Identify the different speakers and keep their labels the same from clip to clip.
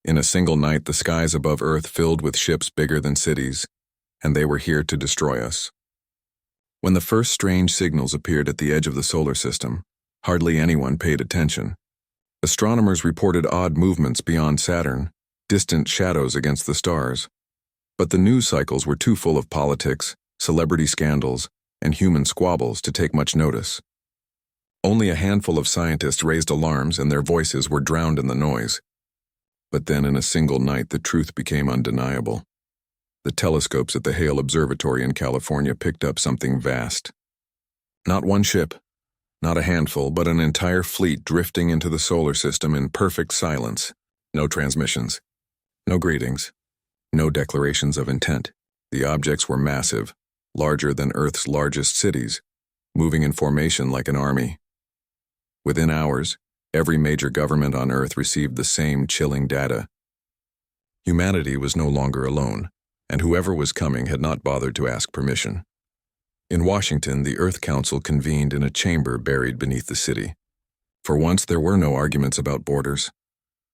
Speaker 1: In a single night, the skies above Earth filled with ships bigger than cities, and they were here to destroy us. When the first strange signals appeared at the edge of the solar system, hardly anyone paid attention. Astronomers reported odd movements beyond Saturn, distant shadows against the stars. But the news cycles were too full of politics, celebrity scandals, and human squabbles to take much notice. Only a handful of scientists raised alarms, and their voices were drowned in the noise. But then in a single night, the truth became undeniable. The telescopes at the Hale Observatory in California picked up something vast. Not one ship, not a handful, but an entire fleet drifting into the solar system in perfect silence. No transmissions, no greetings, no declarations of intent. The objects were massive, larger than Earth's largest cities, moving in formation like an army. Within hours, every major government on Earth received the same chilling data. Humanity was no longer alone, and whoever was coming had not bothered to ask permission. In Washington, the Earth Council convened in a chamber buried beneath the city. For once, there were no arguments about borders,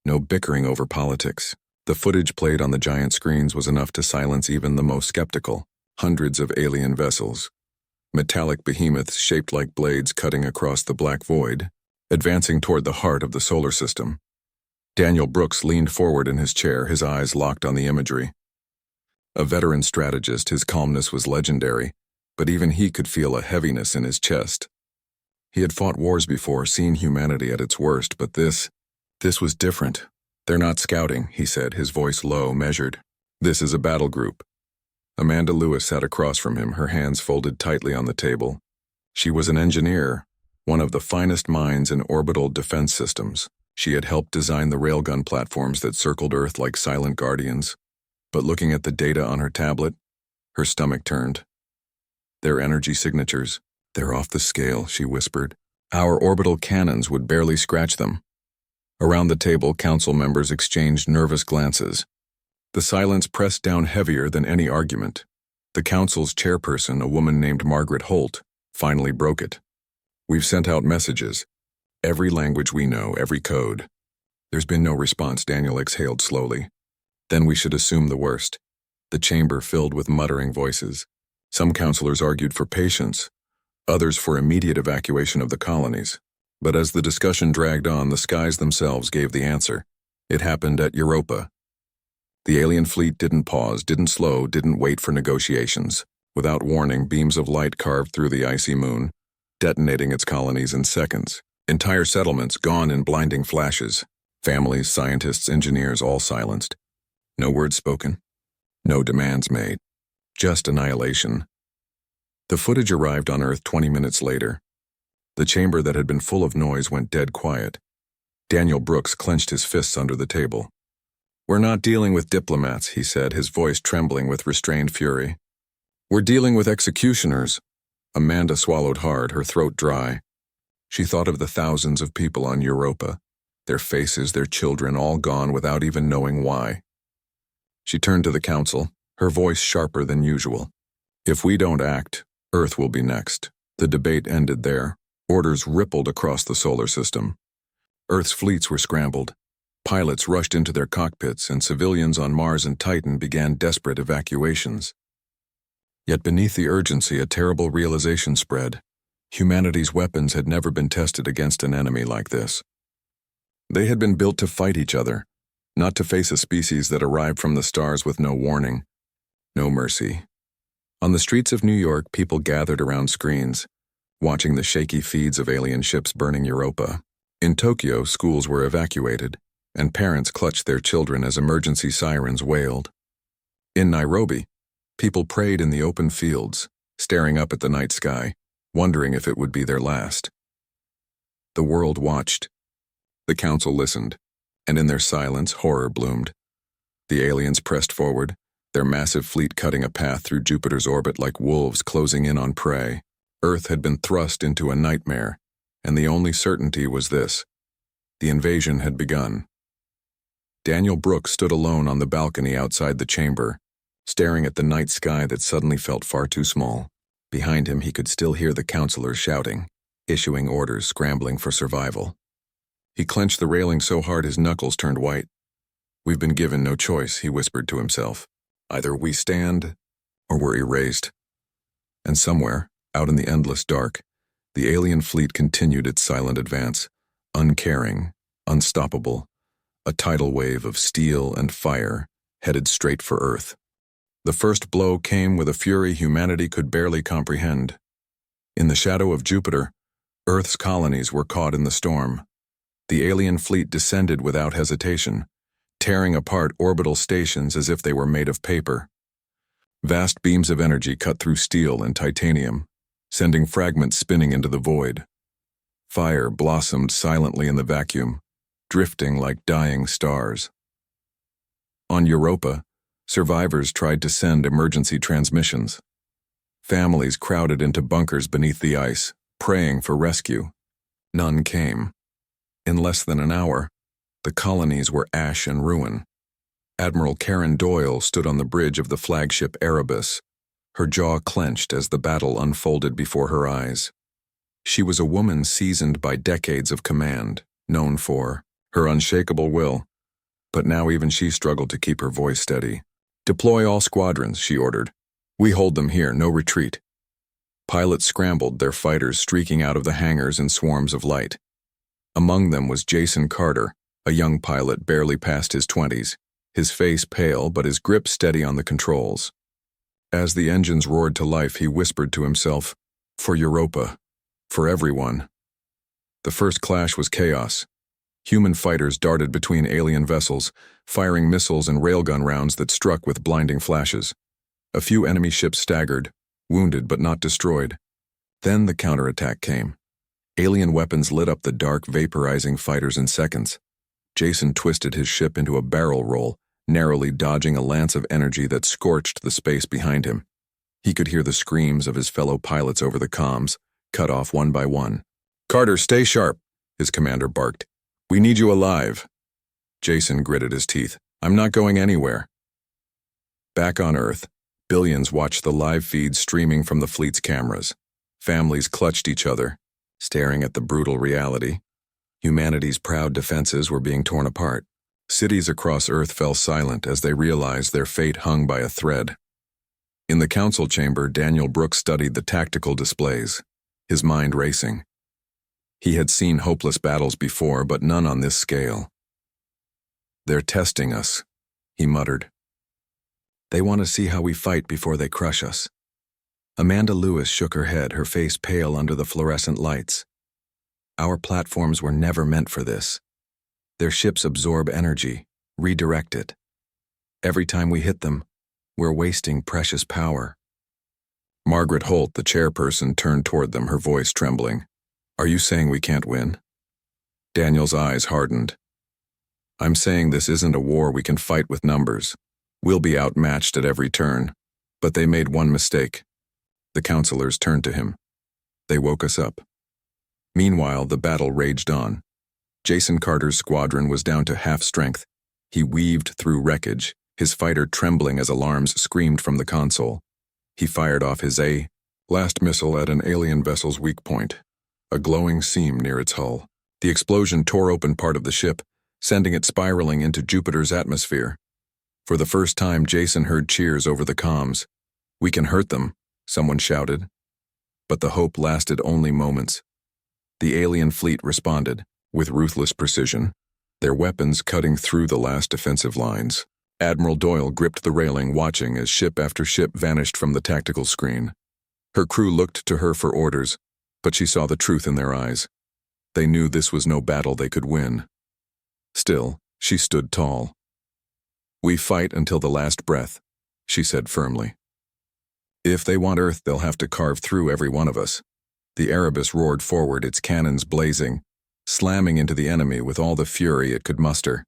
Speaker 1: no bickering over politics. The footage played on the giant screens was enough to silence even the most skeptical. Hundreds of alien vessels, metallic behemoths shaped like blades cutting across the black void, advancing toward the heart of the solar system. Daniel Brooks leaned forward in his chair, his eyes locked on the imagery. A veteran strategist, his calmness was legendary, but even he could feel a heaviness in his chest. He had fought wars before, seen humanity at its worst, but this was different. "They're not scouting," he said, his voice low, measured. "This is a battle group." Amanda Lewis sat across from him, her hands folded tightly on the table. She was an engineer, one of the finest minds in orbital defense systems. She had helped design the railgun platforms that circled Earth like silent guardians. But looking at the data on her tablet, her stomach turned. "Their energy signatures, they're off the scale," she whispered. "Our orbital cannons would barely scratch them." Around the table, council members exchanged nervous glances. The silence pressed down heavier than any argument. The council's chairperson, a woman named Margaret Holt, finally broke it. "We've sent out messages. Every language we know, every code." "There's been no response," Daniel exhaled slowly. "Then we should assume the worst." The chamber filled with muttering voices. Some counselors argued for patience, others for immediate evacuation of the colonies. But as the discussion dragged on, the skies themselves gave the answer. It happened at Europa. The alien fleet didn't pause, didn't slow, didn't wait for negotiations. Without warning, beams of light carved through the icy moon, detonating its colonies in seconds. Entire settlements gone in blinding flashes. Families, scientists, engineers, all silenced. No words spoken. No demands made. Just annihilation. The footage arrived on Earth 20 minutes later. The chamber that had been full of noise went dead quiet. Daniel Brooks clenched his fists under the table. "We're not dealing with diplomats," he said, his voice trembling with restrained fury. "We're dealing with executioners." Amanda swallowed hard, her throat dry. She thought of the thousands of people on Europa, their faces, their children, all gone without even knowing why. She turned to the council, her voice sharper than usual. "If we don't act, Earth will be next." The debate ended there. Orders rippled across the solar system. Earth's fleets were scrambled. Pilots rushed into their cockpits, and civilians on Mars and Titan began desperate evacuations. Yet beneath the urgency, a terrible realization spread. Humanity's weapons had never been tested against an enemy like this. They had been built to fight each other, not to face a species that arrived from the stars with no warning, no mercy. On the streets of New York, people gathered around screens, watching the shaky feeds of alien ships burning Europa. In Tokyo, schools were evacuated, and parents clutched their children as emergency sirens wailed. In Nairobi, people prayed in the open fields, staring up at the night sky, wondering if it would be their last. The world watched. The council listened, and in their silence, horror bloomed. The aliens pressed forward, their massive fleet cutting a path through Jupiter's orbit like wolves closing in on prey. Earth had been thrust into a nightmare, and the only certainty was this: the invasion had begun. Daniel Brooks stood alone on the balcony outside the chamber, staring at the night sky that suddenly felt far too small. Behind him, he could still hear the counselors shouting, issuing orders, scrambling for survival. He clenched the railing so hard his knuckles turned white. We've been given no choice, he whispered to himself. Either we stand, or we're erased. And somewhere, out in the endless dark, the alien fleet continued its silent advance, uncaring, unstoppable, a tidal wave of steel and fire headed straight for Earth. The first blow came with a fury humanity could barely comprehend. In the shadow of Jupiter, Earth's colonies were caught in the storm. The alien fleet descended without hesitation, tearing apart orbital stations as if they were made of paper. Vast beams of energy cut through steel and titanium, sending fragments spinning into the void. Fire blossomed silently in the vacuum, drifting like dying stars. On Europa, survivors tried to send emergency transmissions. Families crowded into bunkers beneath the ice, praying for rescue. None came. In less than an hour, the colonies were ash and ruin. Admiral Karen Doyle stood on the bridge of the flagship Erebus, her jaw clenched as the battle unfolded before her eyes. She was a woman seasoned by decades of command, known for her unshakable will, but now even she struggled to keep her voice steady. "Deploy all squadrons," she ordered. "We hold them here, no retreat." Pilots scrambled, their fighters streaking out of the hangars in swarms of light. Among them was Jason Carter, a young pilot barely past his 20s, his face pale but his grip steady on the controls. As the engines roared to life, he whispered to himself, "For Europa. For everyone." The first clash was chaos. Human fighters darted between alien vessels, firing missiles and railgun rounds that struck with blinding flashes. A few enemy ships staggered, wounded but not destroyed. Then the counterattack came. Alien weapons lit up the dark, vaporizing fighters in seconds. Jason twisted his ship into a barrel roll, narrowly dodging a lance of energy that scorched the space behind him. He could hear the screams of his fellow pilots over the comms, cut off one by one. "Carter, stay sharp," his commander barked. "We need you alive." Jason gritted his teeth. "I'm not going anywhere." Back on Earth, billions watched the live feed streaming from the fleet's cameras. Families clutched each other, staring at the brutal reality. Humanity's proud defenses were being torn apart. Cities across Earth fell silent as they realized their fate hung by a thread. In the council chamber, Daniel Brooks studied the tactical displays, his mind racing. He had seen hopeless battles before, but none on this scale. "They're testing us," he muttered. "They want to see how we fight before they crush us." Amanda Lewis shook her head, her face pale under the fluorescent lights. "Our platforms were never meant for this. Their ships absorb energy, redirect it. Every time we hit them, we're wasting precious power." Margaret Holt, the chairperson, turned toward them, her voice trembling. "Are you saying we can't win?" Daniel's eyes hardened. "I'm saying this isn't a war we can fight with numbers. We'll be outmatched at every turn. But they made one mistake." The counselors turned to him. "They woke us up." Meanwhile, the battle raged on. Jason Carter's squadron was down to half strength. He weaved through wreckage, his fighter trembling as alarms screamed from the console. He fired off his last missile at an alien vessel's weak point, a glowing seam near its hull. The explosion tore open part of the ship, sending it spiraling into Jupiter's atmosphere. For the first time, Jason heard cheers over the comms. "We can hurt them," someone shouted. But the hope lasted only moments. The alien fleet responded, with ruthless precision, their weapons cutting through the last defensive lines. Admiral Doyle gripped the railing, watching as ship after ship vanished from the tactical screen. Her crew looked to her for orders, but she saw the truth in their eyes. They knew this was no battle they could win. Still, she stood tall. "We fight until the last breath," she said firmly. "If they want Earth, they'll have to carve through every one of us." The Erebus roared forward, its cannons blazing, slamming into the enemy with all the fury it could muster.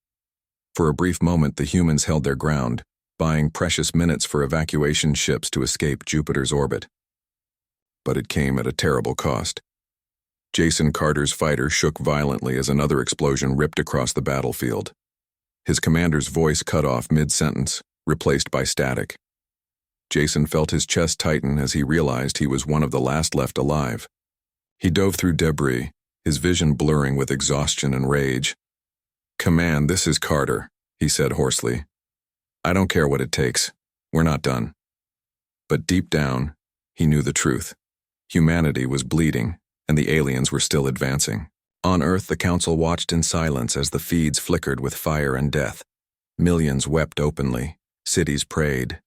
Speaker 1: For a brief moment, the humans held their ground, buying precious minutes for evacuation ships to escape Jupiter's orbit. But it came at a terrible cost. Jason Carter's fighter shook violently as another explosion ripped across the battlefield. His commander's voice cut off mid-sentence, replaced by static. Jason felt his chest tighten as he realized he was one of the last left alive. He dove through debris, his vision blurring with exhaustion and rage. "Command, this is Carter. he said hoarsely. I don't care what it takes. We're not done. But deep down, he knew the truth. Humanity was bleeding, and the aliens were still advancing. On Earth, the Council watched in silence as the feeds flickered with fire and death. Millions wept openly. Cities prayed.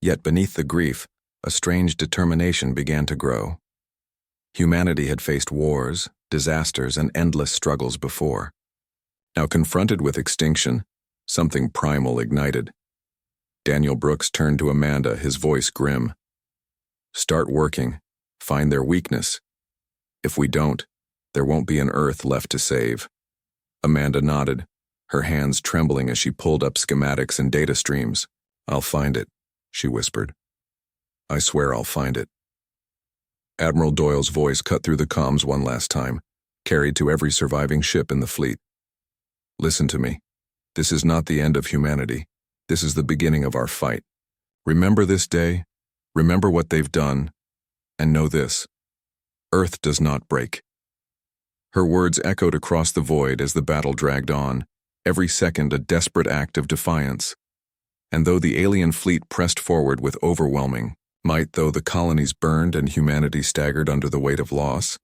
Speaker 1: Yet beneath the grief, a strange determination began to grow. Humanity had faced wars, disasters, and endless struggles before. Now confronted with extinction, something primal ignited. Daniel Brooks turned to Amanda, his voice grim. Start working. Find their weakness. If we don't, there won't be an Earth left to save. Amanda nodded, her hands trembling as she pulled up schematics and data streams. I'll find it, she whispered. I swear I'll find it. Admiral Doyle's voice cut through the comms one last time, carried to every surviving ship in the fleet. Listen to me. This is not the end of humanity. This is the beginning of our fight. Remember this day, remember what they've done, and know this. Earth does not break. Her words echoed across the void as the battle dragged on, every second a desperate act of defiance. And though the alien fleet pressed forward with overwhelming might, though the colonies burned and humanity staggered under the weight of loss,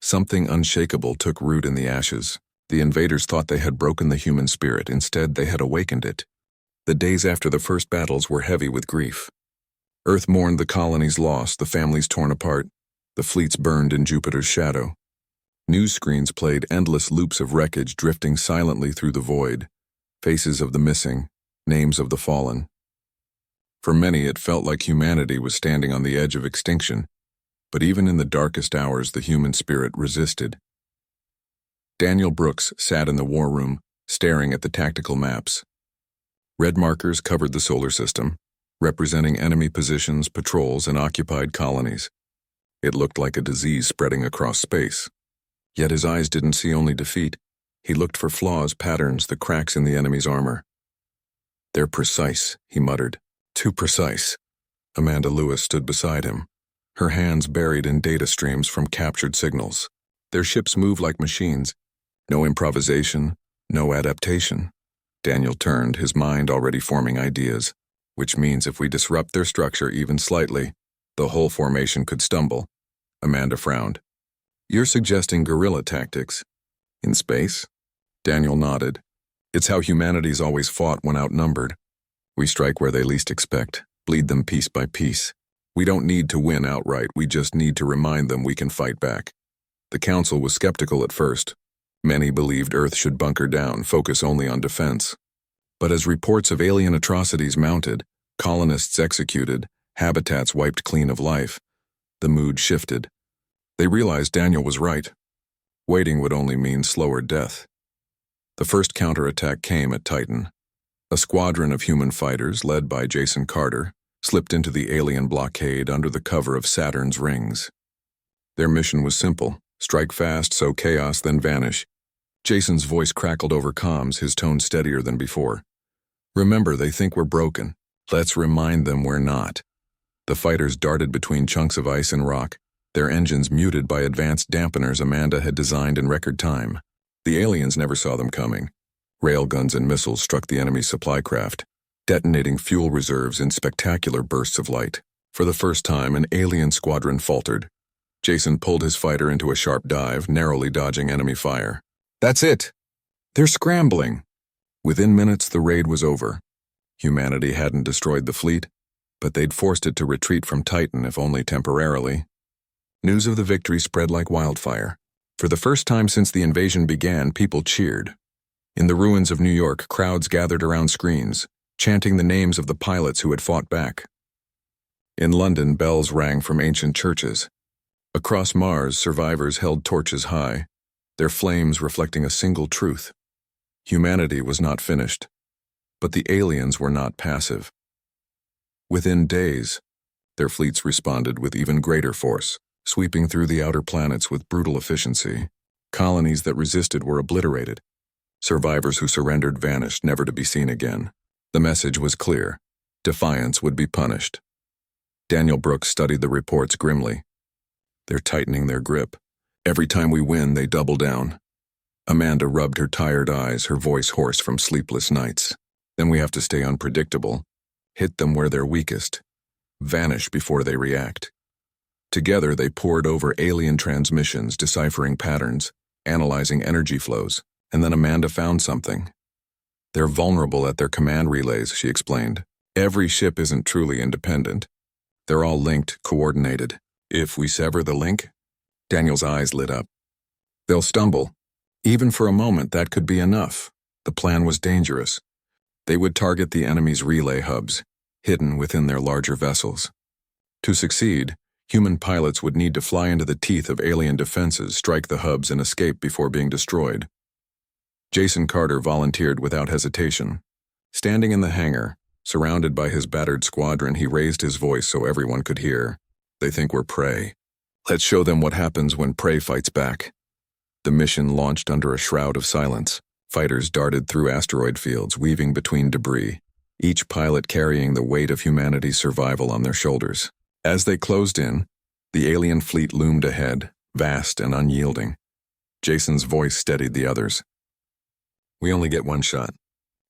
Speaker 1: something unshakable took root in the ashes. The invaders thought they had broken the human spirit. Instead, they had awakened it. The days after the first battles were heavy with grief. Earth mourned the colonies lost, the families torn apart, the fleets burned in Jupiter's shadow. News screens played endless loops of wreckage drifting silently through the void, faces of the missing, names of the fallen. For many, it felt like humanity was standing on the edge of extinction, but even in the darkest hours, the human spirit resisted. Daniel Brooks sat in the war room, staring at the tactical maps. Red markers covered the solar system, representing enemy positions, patrols, and occupied colonies. It looked like a disease spreading across space. Yet his eyes didn't see only defeat. He looked for flaws, patterns, the cracks in the enemy's armor. They're precise, he muttered. Too precise. Amanda Lewis stood beside him, her hands buried in data streams from captured signals. Their ships move like machines. No improvisation, no adaptation. Daniel turned, his mind already forming ideas, which means if we disrupt their structure even slightly, the whole formation could stumble. Amanda frowned. You're suggesting guerrilla tactics? In space? Daniel nodded. It's how humanity's always fought when outnumbered. We strike where they least expect, bleed them piece by piece. We don't need to win outright, we just need to remind them we can fight back. The Council was skeptical at first. Many believed Earth should bunker down, focus only on defense. But as reports of alien atrocities mounted, colonists executed, habitats wiped clean of life, the mood shifted. They realized Daniel was right. Waiting would only mean slower death. The first counterattack came at Titan. A squadron of human fighters, led by Jason Carter, slipped into the alien blockade under the cover of Saturn's rings. Their mission was simple: strike fast, sow chaos, then vanish. Jason's voice crackled over comms, his tone steadier than before. Remember, they think we're broken. Let's remind them we're not. The fighters darted between chunks of ice and rock, their engines muted by advanced dampeners Amanda had designed in record time. The aliens never saw them coming. Railguns and missiles struck the enemy's supply craft, detonating fuel reserves in spectacular bursts of light. For the first time, an alien squadron faltered. Jason pulled his fighter into a sharp dive, narrowly dodging enemy fire. That's it! They're scrambling! Within minutes, the raid was over. Humanity hadn't destroyed the fleet, but they'd forced it to retreat from Titan, if only temporarily. News of the victory spread like wildfire. For the first time since the invasion began, people cheered. In the ruins of New York, crowds gathered around screens, chanting the names of the pilots who had fought back. In London, bells rang from ancient churches. Across Mars, survivors held torches high, their flames reflecting a single truth. Humanity was not finished, but the aliens were not passive. Within days, their fleets responded with even greater force, sweeping through the outer planets with brutal efficiency. Colonies that resisted were obliterated. Survivors who surrendered vanished, never to be seen again. The message was clear: defiance would be punished. Daniel Brooks studied the reports grimly. They're tightening their grip. Every time we win, they double down. Amanda rubbed her tired eyes, her voice hoarse from sleepless nights. Then we have to stay unpredictable, hit them where they're weakest, vanish before they react. Together they pored over alien transmissions, deciphering patterns, analyzing energy flows, and then Amanda found something. They're vulnerable at their command relays, she explained. Every ship isn't truly independent. They're all linked, coordinated. If we sever the link, Daniel's eyes lit up. They'll stumble. Even for a moment, that could be enough. The plan was dangerous. They would target the enemy's relay hubs, hidden within their larger vessels. To succeed, human pilots would need to fly into the teeth of alien defenses, strike the hubs, and escape before being destroyed. Jason Carter volunteered without hesitation. Standing in the hangar, surrounded by his battered squadron, he raised his voice so everyone could hear. They think we're prey. Let's show them what happens when prey fights back. The mission launched under a shroud of silence. Fighters darted through asteroid fields, weaving between debris, each pilot carrying the weight of humanity's survival on their shoulders. As they closed in, the alien fleet loomed ahead, vast and unyielding. Jason's voice steadied the others. We only get one shot.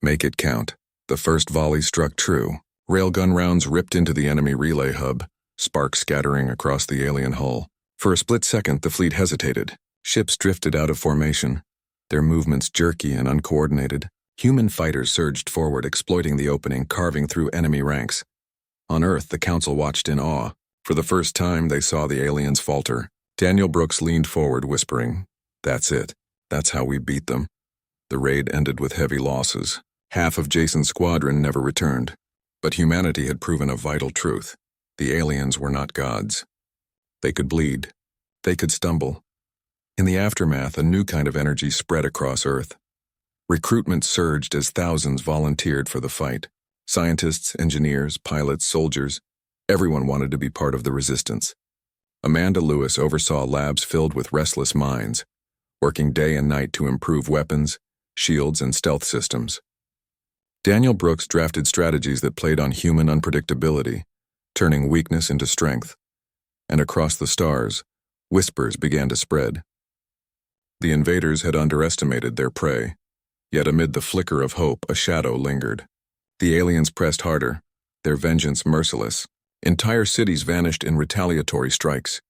Speaker 1: Make it count. The first volley struck true. Railgun rounds ripped into the enemy relay hub, sparks scattering across the alien hull. For a split second, the fleet hesitated. Ships drifted out of formation, their movements jerky and uncoordinated. Human fighters surged forward, exploiting the opening, carving through enemy ranks. On Earth, the Council watched in awe. For the first time, they saw the aliens falter. Daniel Brooks leaned forward, whispering, "That's it. That's how we beat them." The raid ended with heavy losses. Half of Jason's squadron never returned. But humanity had proven a vital truth. The aliens were not gods. They could bleed. They could stumble. In the aftermath, a new kind of energy spread across Earth. Recruitment surged as thousands volunteered for the fight. Scientists, engineers, pilots, soldiers, everyone wanted to be part of the resistance. Amanda Lewis oversaw labs filled with restless minds, working day and night to improve weapons, shields, and stealth systems. Daniel Brooks drafted strategies that played on human unpredictability, turning weakness into strength. And across the stars, whispers began to spread. The invaders had underestimated their prey, yet amid the flicker of hope, a shadow lingered. The aliens pressed harder, their vengeance merciless. Entire cities vanished in retaliatory strikes.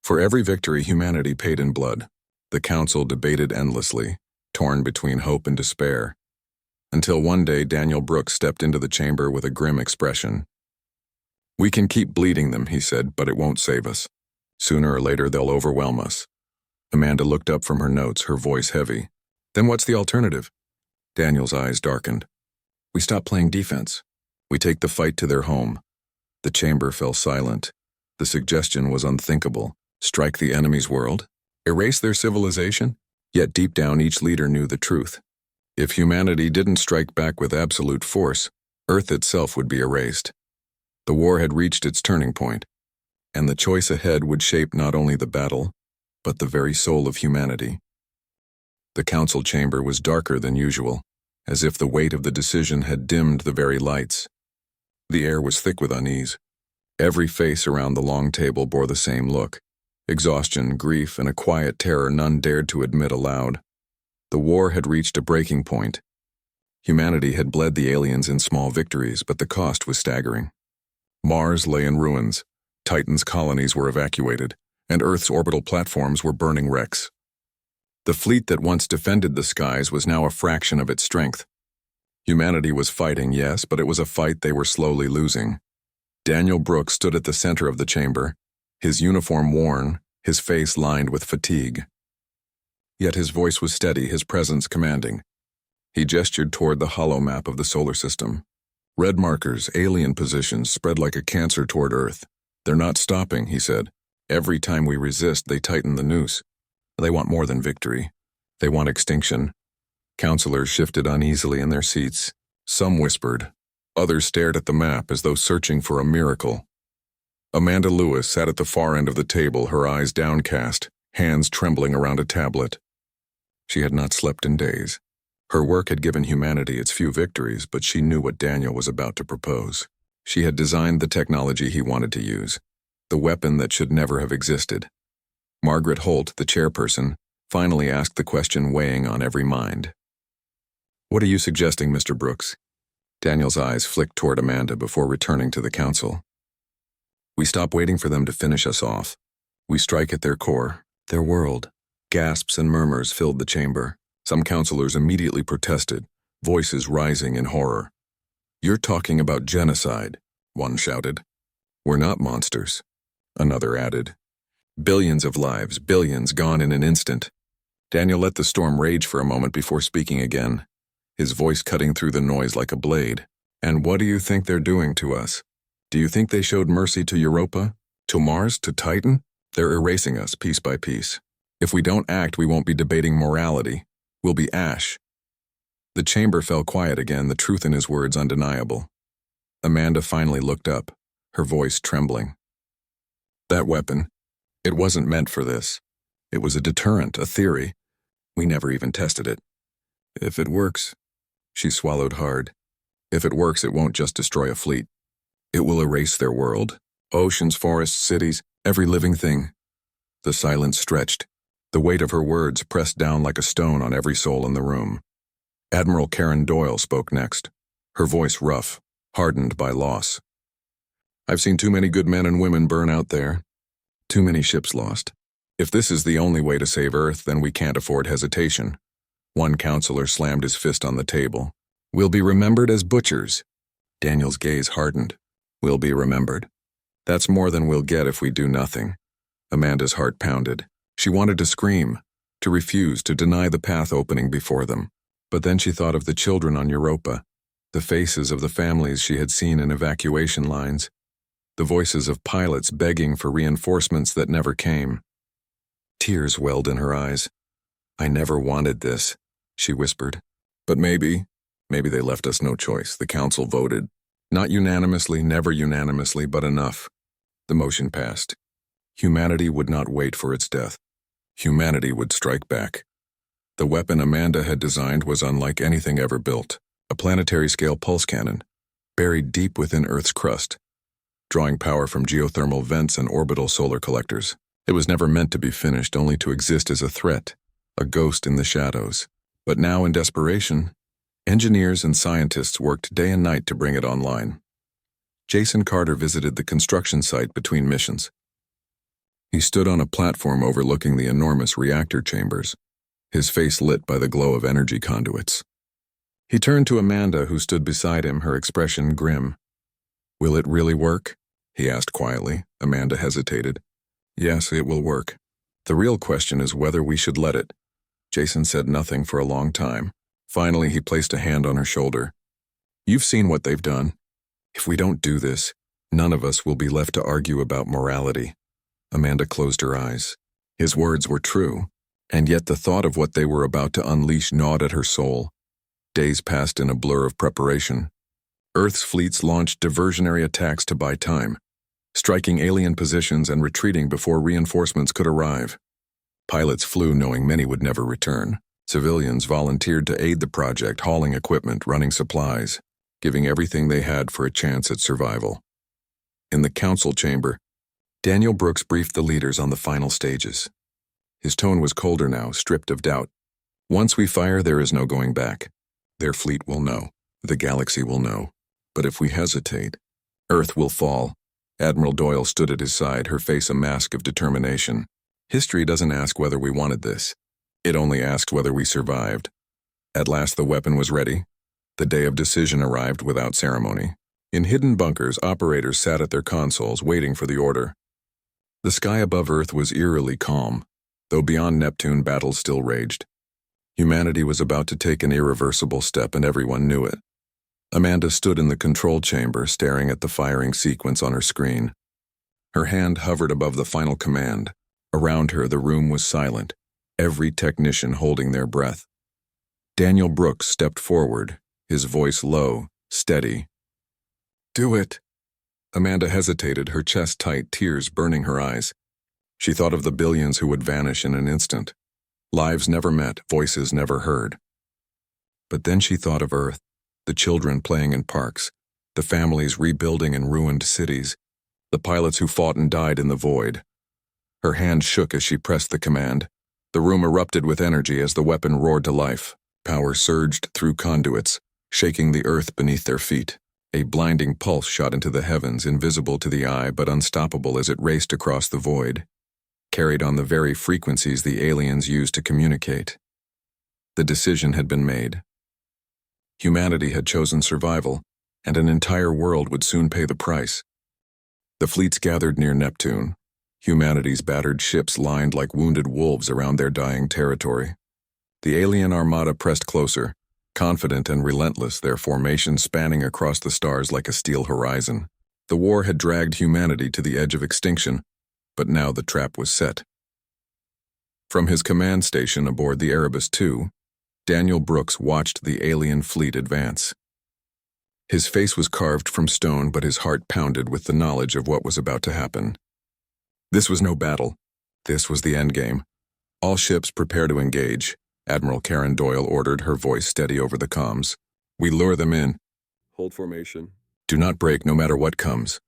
Speaker 1: For every victory, humanity paid in blood. The Council debated endlessly, torn between hope and despair. Until one day, Daniel Brooks stepped into the chamber with a grim expression. "We can keep bleeding them," he said, "but it won't save us. Sooner or later, they'll overwhelm us." Amanda looked up from her notes, her voice heavy. "Then what's the alternative?" Daniel's eyes darkened. "We stop playing defense. We take the fight to their home." The chamber fell silent. The suggestion was unthinkable. Strike the enemy's world? Erase their civilization? Yet deep down, each leader knew the truth. If humanity didn't strike back with absolute force, Earth itself would be erased. The war had reached its turning point, and the choice ahead would shape not only the battle, but the very soul of humanity. The council chamber was darker than usual, as if the weight of the decision had dimmed the very lights. The air was thick with unease. Every face around the long table bore the same look: exhaustion, grief, and a quiet terror none dared to admit aloud. The war had reached a breaking point. Humanity had bled the aliens in small victories, but the cost was staggering. Mars lay in ruins, Titan's colonies were evacuated, and Earth's orbital platforms were burning wrecks. The fleet that once defended the skies was now a fraction of its strength. Humanity was fighting, yes, but it was a fight they were slowly losing. Daniel Brooks stood at the center of the chamber, his uniform worn, his face lined with fatigue. Yet his voice was steady, his presence commanding. He gestured toward the hollow map of the solar system. Red markers, alien positions, spread like a cancer toward Earth. "They're not stopping," he said. "Every time we resist, they tighten the noose. They want more than victory. They want extinction." Counselors shifted uneasily in their seats. Some whispered. Others stared at the map as though searching for a miracle. Amanda Lewis sat at the far end of the table, her eyes downcast, hands trembling around a tablet. She had not slept in days. Her work had given humanity its few victories, but she knew what Daniel was about to propose. She had designed the technology he wanted to use, the weapon that should never have existed. Margaret Holt, the chairperson, finally asked the question weighing on every mind. "What are you suggesting, Mr. Brooks?" Daniel's eyes flicked toward Amanda before returning to the council. "We stop waiting for them to finish us off. We strike at their core, their world." Gasps and murmurs filled the chamber. Some counselors immediately protested, voices rising in horror. "You're talking about genocide," one shouted. "We're not monsters," another added. "Billions of lives, billions gone in an instant." Daniel let the storm rage for a moment before speaking again, his voice cutting through the noise like a blade. "And what do you think they're doing to us? Do you think they showed mercy to Europa? To Mars? To Titan? They're erasing us piece by piece. If we don't act, we won't be debating morality. We'll be ash." The chamber fell quiet again, the truth in his words undeniable. Amanda finally looked up, her voice trembling. "That weapon, it wasn't meant for this. It was a deterrent, a theory. We never even tested it. If it works," she swallowed hard, "if it works, it won't just destroy a fleet. It will erase their world. Oceans, forests, cities, every living thing." The silence stretched. The weight of her words pressed down like a stone on every soul in the room. Admiral Karen Doyle spoke next, her voice rough, hardened by loss. "I've seen too many good men and women burn out there. Too many ships lost. If this is the only way to save Earth, then we can't afford hesitation." One counselor slammed his fist on the table. "We'll be remembered as butchers." Daniel's gaze hardened. "We'll be remembered. That's more than we'll get if we do nothing." Amanda's heart pounded. She wanted to scream, to refuse, to deny the path opening before them. But then she thought of the children on Europa, the faces of the families she had seen in evacuation lines, the voices of pilots begging for reinforcements that never came. Tears welled in her eyes. "I never wanted this," she whispered. "But maybe they left us no choice." The council voted. Not unanimously, never unanimously, but enough. The motion passed. Humanity would not wait for its death. Humanity would strike back. The weapon Amanda had designed was unlike anything ever built, a planetary-scale pulse cannon, buried deep within Earth's crust, drawing power from geothermal vents and orbital solar collectors. It was never meant to be finished, only to exist as a threat, a ghost in the shadows. But now, in desperation, engineers and scientists worked day and night to bring it online. Jason Carter visited the construction site between missions. He stood on a platform overlooking the enormous reactor chambers, his face lit by the glow of energy conduits. He turned to Amanda, who stood beside him, her expression grim. "Will it really work?" he asked quietly. Amanda hesitated. "Yes, it will work. The real question is whether we should let it." Jason said nothing for a long time. Finally, he placed a hand on her shoulder. "You've seen what they've done. If we don't do this, none of us will be left to argue about morality." Amanda closed her eyes. His words were true, and yet the thought of what they were about to unleash gnawed at her soul. Days passed in a blur of preparation. Earth's fleets launched diversionary attacks to buy time, striking alien positions and retreating before reinforcements could arrive. Pilots flew knowing many would never return. Civilians volunteered to aid the project, hauling equipment, running supplies, giving everything they had for a chance at survival. In the council chamber, Daniel Brooks briefed the leaders on the final stages. His tone was colder now, stripped of doubt. "Once we fire, there is no going back. Their fleet will know. The galaxy will know. But if we hesitate, Earth will fall." Admiral Doyle stood at his side, her face a mask of determination. "History doesn't ask whether we wanted this. It only asks whether we survived." At last the weapon was ready. The day of decision arrived without ceremony. In hidden bunkers, operators sat at their consoles, waiting for the order. The sky above Earth was eerily calm, though beyond Neptune battles still raged. Humanity was about to take an irreversible step, and everyone knew it. Amanda stood in the control chamber, staring at the firing sequence on her screen. Her hand hovered above the final command. Around her, the room was silent, every technician holding their breath. Daniel Brooks stepped forward, his voice low, steady. "Do it." Amanda hesitated, her chest tight, tears burning her eyes. She thought of the billions who would vanish in an instant. Lives never met, voices never heard. But then she thought of Earth, the children playing in parks, the families rebuilding in ruined cities, the pilots who fought and died in the void. Her hand shook as she pressed the command. The room erupted with energy as the weapon roared to life. Power surged through conduits, shaking the earth beneath their feet. A blinding pulse shot into the heavens, invisible to the eye but unstoppable as it raced across the void, carried on the very frequencies the aliens used to communicate. The decision had been made. Humanity had chosen survival, and an entire world would soon pay the price. The fleets gathered near Neptune, humanity's battered ships lined like wounded wolves around their dying territory. The alien armada pressed closer, confident and relentless, their formation spanning across the stars like a steel horizon. The war had dragged humanity to the edge of extinction, but now the trap was set. From his command station aboard the Erebus II, Daniel Brooks watched the alien fleet advance. His face was carved from stone, but his heart pounded with the knowledge of what was about to happen. This was no battle. This was the endgame. All ships prepare to engage, Admiral Karen Doyle ordered, her voice steady over the comms. We lure them in.
Speaker 2: Hold formation.
Speaker 1: Do not break no matter what comes.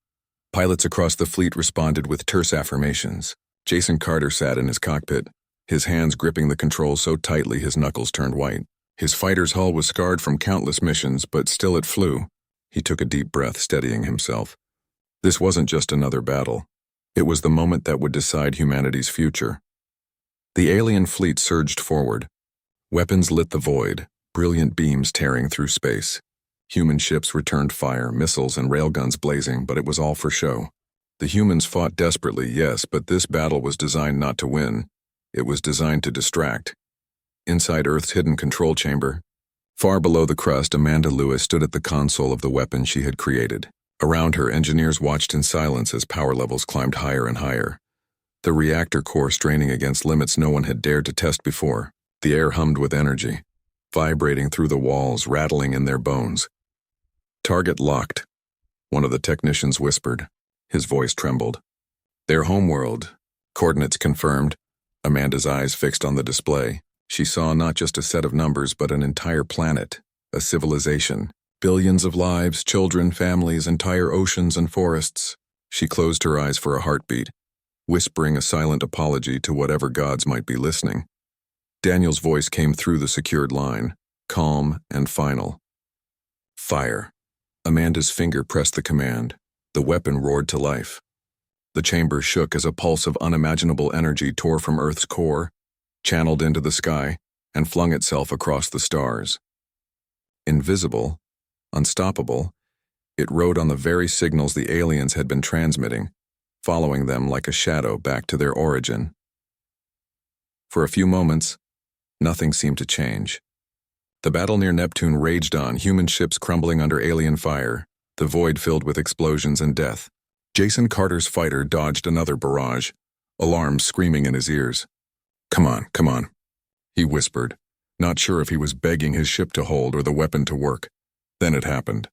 Speaker 1: Pilots across the fleet responded with terse affirmations. Jason Carter sat in his cockpit, his hands gripping the controls so tightly his knuckles turned white. His fighter's hull was scarred from countless missions, but still it flew. He took a deep breath, steadying himself. This wasn't just another battle. It was the moment that would decide humanity's future. The alien fleet surged forward. Weapons lit the void, brilliant beams tearing through space. Human ships returned fire, missiles and railguns blazing, but it was all for show. The humans fought desperately, yes, but this battle was designed not to win. It was designed to distract. Inside Earth's hidden control chamber, far below the crust, Amanda Lewis stood at the console of the weapon she had created. Around her, engineers watched in silence as power levels climbed higher and higher. The reactor core straining against limits no one had dared to test before. The air hummed with energy, vibrating through the walls, rattling in their bones. Target locked, one of the technicians whispered. His voice trembled. Their homeworld, coordinates confirmed. Amanda's eyes fixed on the display. She saw not just a set of numbers, but an entire planet, a civilization. Billions of lives, children, families, entire oceans and forests. She closed her eyes for a heartbeat, whispering a silent apology to whatever gods might be listening. Daniel's voice came through the secured line, calm and final. Fire. Amanda's finger pressed the command. The weapon roared to life. The chamber shook as a pulse of unimaginable energy tore from Earth's core, channeled into the sky, and flung itself across the stars. Invisible, unstoppable, it rode on the very signals the aliens had been transmitting, following them like a shadow back to their origin. For a few moments, nothing seemed to change. The battle near Neptune raged on, human ships crumbling under alien fire, the void filled with explosions and death. Jason Carter's fighter dodged another barrage, alarms screaming in his ears. Come on, he whispered, not sure if he was begging his ship to hold or the weapon to work. Then it happened.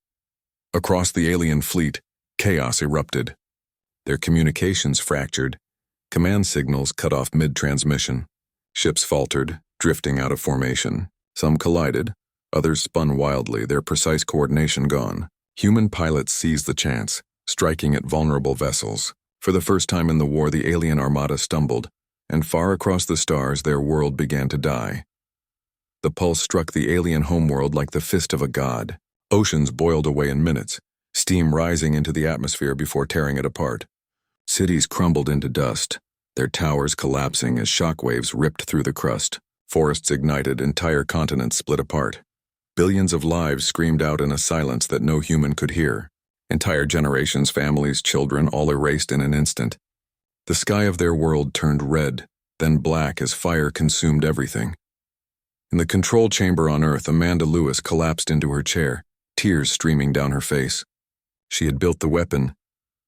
Speaker 1: Across the alien fleet, chaos erupted. Their communications fractured, command signals cut off mid-transmission. Ships faltered, drifting out of formation. Some collided, others spun wildly, their precise coordination gone. Human pilots seized the chance, striking at vulnerable vessels. For the first time in the war, the alien armada stumbled, and far across the stars their world began to die. The pulse struck the alien homeworld like the fist of a god. Oceans boiled away in minutes, steam rising into the atmosphere before tearing it apart. Cities crumbled into dust, their towers collapsing as shockwaves ripped through the crust. Forests ignited, entire continents split apart. Billions of lives screamed out in a silence that no human could hear. Entire generations, families, children, all erased in an instant. The sky of their world turned red, then black as fire consumed everything. In the control chamber on Earth, Amanda Lewis collapsed into her chair, tears streaming down her face. She had built the weapon,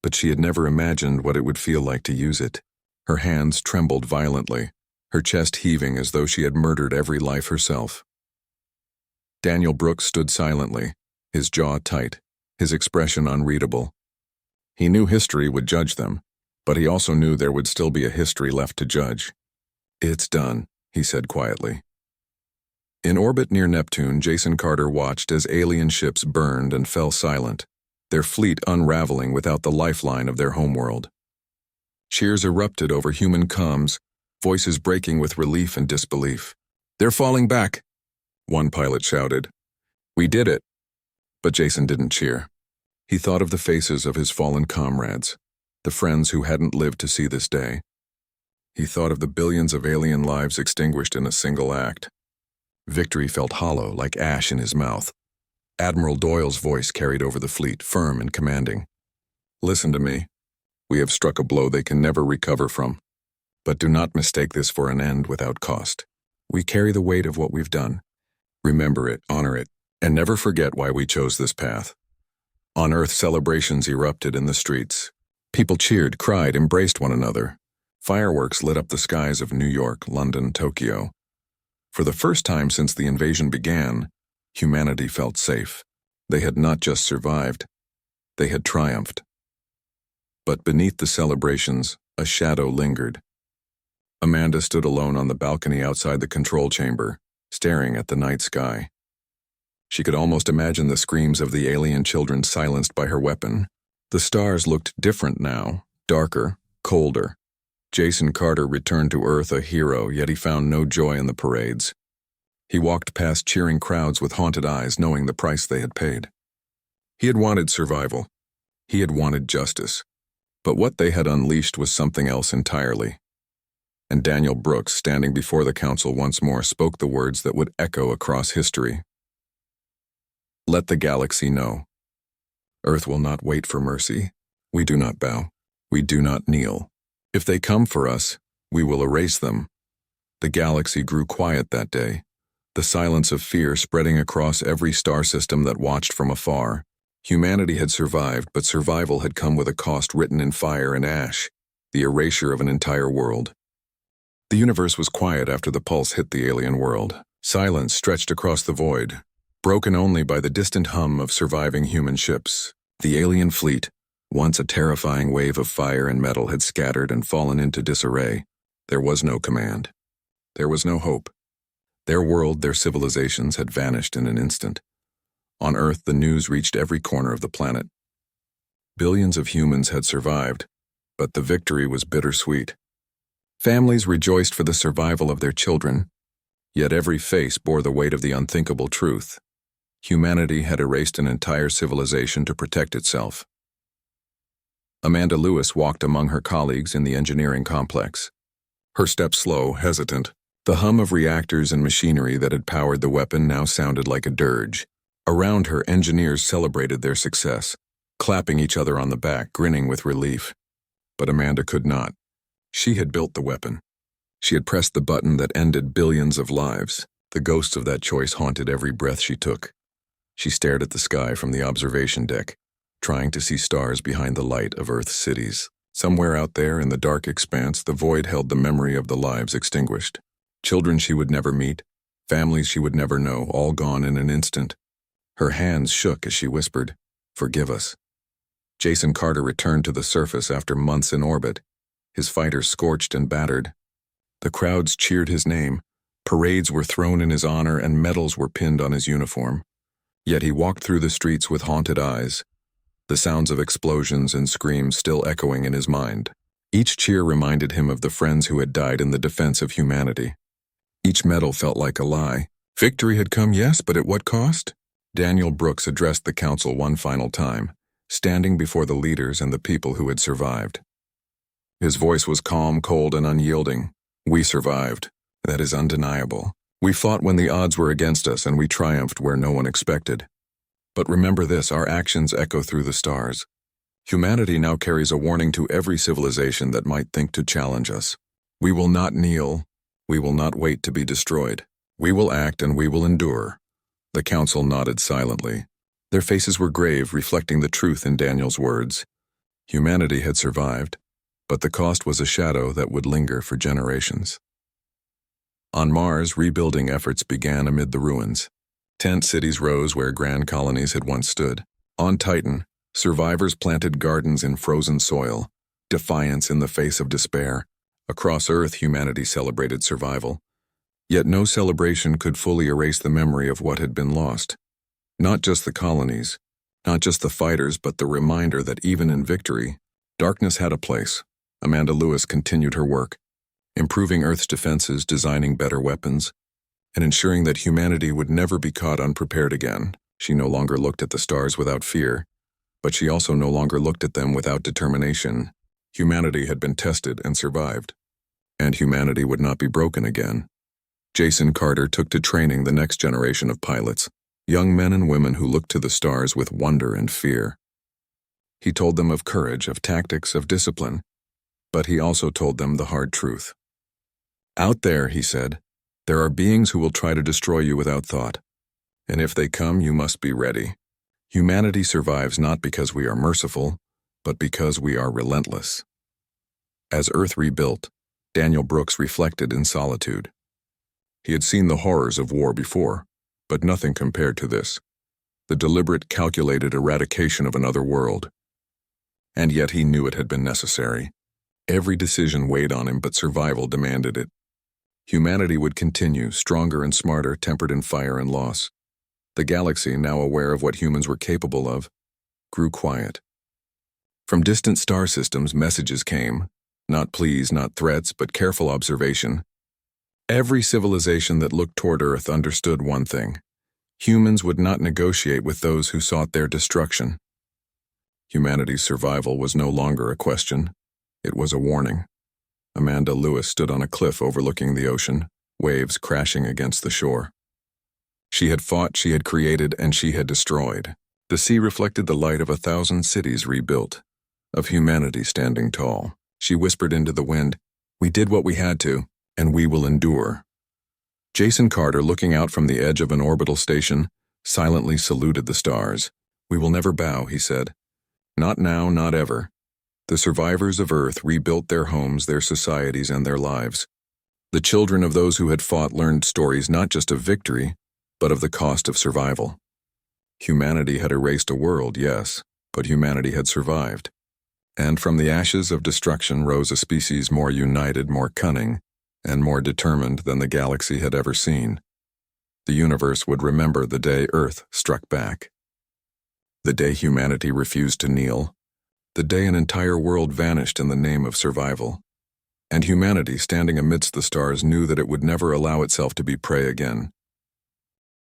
Speaker 1: but she had never imagined what it would feel like to use it. Her hands trembled violently, her chest heaving as though she had murdered every life herself. Daniel Brooks stood silently, his jaw tight, his expression unreadable. He knew history would judge them, but he also knew there would still be a history left to judge. It's done, he said quietly. In orbit near Neptune, Jason Carter watched as alien ships burned and fell silent, their fleet unraveling without the lifeline of their homeworld. Cheers erupted over human comms, voices breaking with relief and disbelief. "They're falling back," one pilot shouted. "We did it." But Jason didn't cheer. He thought of the faces of his fallen comrades, the friends who hadn't lived to see this day. He thought of the billions of alien lives extinguished in a single act. Victory felt hollow, like ash in his mouth. Admiral Doyle's voice carried over the fleet, firm and commanding. "Listen to me. We have struck a blow they can never recover from. But do not mistake this for an end without cost. We carry the weight of what we've done. Remember it, honor it, and never forget why we chose this path." On Earth, celebrations erupted in the streets. People cheered, cried, embraced one another. Fireworks lit up the skies of New York, London, Tokyo. For the first time since the invasion began, humanity felt safe. They had not just survived, they had triumphed. But beneath the celebrations, a shadow lingered. Amanda stood alone on the balcony outside the control chamber, staring at the night sky. She could almost imagine the screams of the alien children silenced by her weapon. The stars looked different now, darker, colder. Jason Carter returned to Earth a hero, yet he found no joy in the parades. He walked past cheering crowds with haunted eyes, knowing the price they had paid. He had wanted survival. He had wanted justice. But what they had unleashed was something else entirely. And Daniel Brooks, standing before the council once more, spoke the words that would echo across history. "Let the galaxy know. Earth will not wait for mercy. We do not bow. We do not kneel. If they come for us, we will erase them." The galaxy grew quiet that day, the silence of fear spreading across every star system that watched from afar. Humanity had survived, but survival had come with a cost written in fire and ash, the erasure of an entire world. The universe was quiet after the pulse hit the alien world. Silence stretched across the void, broken only by the distant hum of surviving human ships. The alien fleet, once a terrifying wave of fire and metal, had scattered and fallen into disarray. There was no command. There was no hope. Their world, their civilizations, had vanished in an instant. On Earth, the news reached every corner of the planet. Billions of humans had survived, but the victory was bittersweet. Families rejoiced for the survival of their children, yet every face bore the weight of the unthinkable truth. Humanity had erased an entire civilization to protect itself. Amanda Lewis walked among her colleagues in the engineering complex. Her steps slow, hesitant. The hum of reactors and machinery that had powered the weapon now sounded like a dirge. Around her, engineers celebrated their success, clapping each other on the back, grinning with relief. But Amanda could not. She had built the weapon. She had pressed the button that ended billions of lives. The ghosts of that choice haunted every breath she took. She stared at the sky from the observation deck, trying to see stars behind the light of Earth's cities. Somewhere out there in the dark expanse, the void held the memory of the lives extinguished. Children she would never meet, families she would never know, all gone in an instant. Her hands shook as she whispered, "Forgive us." Jason Carter returned to the surface after months in orbit, his fighter scorched and battered. The crowds cheered his name, parades were thrown in his honor, and medals were pinned on his uniform. Yet he walked through the streets with haunted eyes, the sounds of explosions and screams still echoing in his mind. Each cheer reminded him of the friends who had died in the defense of humanity. Each medal felt like a lie. Victory had come, yes, but at what cost? Daniel Brooks addressed the council one final time, standing before the leaders and the people who had survived. His voice was calm, cold, and unyielding. "We survived. That is undeniable. We fought when the odds were against us, and we triumphed where no one expected. But remember this, our actions echo through the stars. Humanity now carries a warning to every civilization that might think to challenge us. We will not kneel. We will not wait to be destroyed. We will act and we will endure." The council nodded silently. Their faces were grave, reflecting the truth in Daniel's words. Humanity had survived, but the cost was a shadow that would linger for generations. On Mars, rebuilding efforts began amid the ruins. Tent cities rose where grand colonies had once stood. On Titan, survivors planted gardens in frozen soil, defiance in the face of despair. Across Earth, humanity celebrated survival. Yet no celebration could fully erase the memory of what had been lost. Not just the colonies, not just the fighters, but the reminder that even in victory, darkness had a place. Amanda Lewis continued her work. improving Earth's defenses, designing better weapons, and ensuring that humanity would never be caught unprepared again. She no longer looked at the stars without fear, but she also no longer looked at them without determination. Humanity had been tested and survived, and humanity would not be broken again. Jason Carter took to training the next generation of pilots, young men and women who looked to the stars with wonder and fear. He told them of courage, of tactics, of discipline, but he also told them the hard truth. Out there, he said, there are beings who will try to destroy you without thought, and if they come, you must be ready. Humanity survives not because we are merciful, but because we are relentless. As Earth rebuilt, Daniel Brooks reflected in solitude. He had seen the horrors of war before, but nothing compared to this, the deliberate, calculated eradication of another world. And yet he knew it had been necessary. Every decision weighed on him, but survival demanded it. Humanity would continue, stronger and smarter, tempered in fire and loss. The galaxy, now aware of what humans were capable of, grew quiet. From distant star systems, messages came, not pleas, not threats, but careful observation. Every civilization that looked toward Earth understood one thing: humans would not negotiate with those who sought their destruction. Humanity's survival was no longer a question, it was a warning. Amanda Lewis stood on a cliff overlooking the ocean, waves crashing against the shore. She had fought, she had created, and she had destroyed. The sea reflected the light of 1,000 cities rebuilt, of humanity standing tall. She whispered into the wind, "We did what we had to, and we will endure." Jason Carter, looking out from the edge of an orbital station, silently saluted the stars. "We will never bow," he said. "Not now, not ever." The survivors of Earth rebuilt their homes, their societies, and their lives. The children of those who had fought learned stories not just of victory, but of the cost of survival. Humanity had erased a world, yes, but humanity had survived. And from the ashes of destruction rose a species more united, more cunning, and more determined than the galaxy had ever seen. The universe would remember the day Earth struck back. The day humanity refused to kneel. The day an entire world vanished in the name of survival. And humanity, standing amidst the stars, knew that it would never allow itself to be prey again.